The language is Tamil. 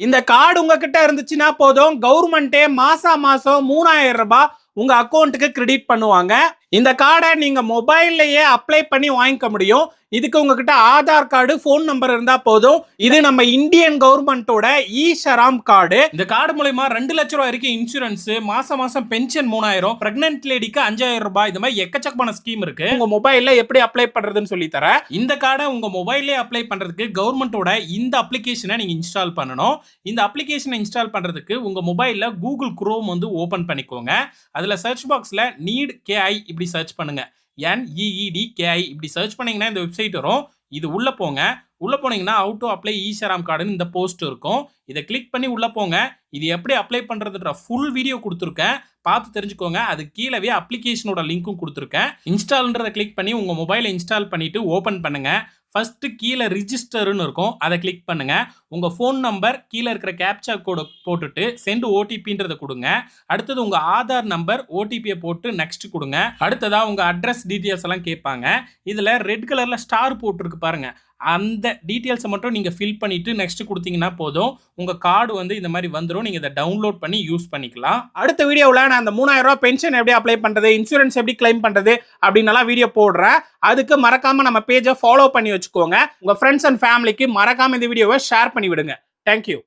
இந்த கார்டு உங்ககிட்ட இருந்துச்சுன்னா போதும், கவர்மெண்டே மாசம் 3000 ரூபாய் உங்க அக்கௌண்ட்டுக்கு கிரெடிட் பண்ணுவாங்க. இந்த கார்டை நீங்க மொபைல்லயே அப்ளை பண்ணி வாங்கிக்க முடியும். இதுக்கு உங்ககிட்ட ஆதார் கார்டு, போன் நம்பர் இருந்தா போதும். இது நம்ம இந்தியன் கவர்மெண்டோட ஈ-ஷராம் கார்டு. இந்த கார்டு மூலமா 2 லட்சம் ரூபாய் வரைக்கும் இன்சூரன்ஸ், மாசம் பென்ஷன் 3000, பிரெக்னன்ட் லேடிக்கு 5000 ரூபாய், இந்த மாதிரி எக்கச்சக்கமான ஸ்கீம் இருக்கு. உங்க மொபைல்ல எப்படி அப்ளை பண்றதுன்னு சொல்லி தரேன். இந்த கார்டை உங்க மொபைல்லே அப்ளை பண்றதுக்கு கவர்மெண்டோட இந்த அப்ளிகேஷனை நீங்க இன்ஸ்டால் பண்ணணும். இந்த அப்ளிகேஷனை இன்ஸ்டால் பண்றதுக்கு உங்க மொபைல்ல கூகுள் குரோம் வந்து ஓபன் பண்ணிக்கோங்க. அதுல சர்ச் பாக்ஸ்ல நீட் KI இப்படி சர்ச் பண்ணுங்க. NEEDKI இப்படி சர்ச் பண்ணீங்கன்னா இந்த வெப்சைட் வரும். இது உள்ள போங்க. உள்ள போனீங்கன்னா how to apply ஈ-ஷராம் கார்டுன்னு இந்த போஸ்ட் இருக்கும். இதை கிளிக் பண்ணி உள்ள போங்க. இது எப்படி அப்ளை பண்றதுன்ற ஃபுல் வீடியோ கொடுத்துருக்கேன், பார்த்து தெரிஞ்சுக்கோங்க. அது கீழவே அப்ளிகேஷனோட லிங்க்கும் கொடுத்துருக்கேன். இன்ஸ்டால்ன்றதை கிளிக் பண்ணி உங்க மொபைலை இன்ஸ்டால் பண்ணிட்டு ஓபன் பண்ணுங்க. ஃபர்ஸ்ட் கீழே ரிஜிஸ்டர்னு இருக்கும், அதை கிளிக் பண்ணுங்க. உங்க ஃபோன் நம்பர் கீழே இருக்கிற கேப்சா கோடு போட்டுட்டு சென்ட் OTPன்றதை கொடுங்க. அடுத்தது உங்க ஆதார் நம்பர் OTPயை போட்டு நெக்ஸ்ட் கொடுங்க. அடுத்ததா உங்க அட்ரஸ் டீடைல்ஸ் எல்லாம் கேட்பாங்க. இதுல ரெட் கலர்ல ஸ்டார் போட்டுருக்கு பாருங்க, அந்த டீடைல்ஸை மட்டும் நீங்க ஃபில் பண்ணிட்டு நெக்ஸ்ட் கொடுத்தீங்கன்னா போதும், உங்க கார்டு வந்து இந்த மாதிரி வந்துடும். நீங்க இதை டவுன்லோட் பண்ணி யூஸ் பண்ணிக்கலாம். அடுத்த வீடியோவில் நான் அந்த 3000 ரூபாய் பென்ஷன் எப்படி அப்ளை பண்றது, இன்சூரன்ஸ் எப்படி கிளைம் பண்றது அப்படின்னலாம் வீடியோ போடுறேன். அதுக்கு மறக்காம நம்ம பேஜை ஃபாலோ பண்ணி வச்சுக்கோங்க. உங்க ஃப்ரெண்ட்ஸ் அண்ட் ஃபேமிலிக்கு மறக்காம இந்த வீடியோவை ஷேர் பண்ணி விடுங்க. தேங்க்யூ.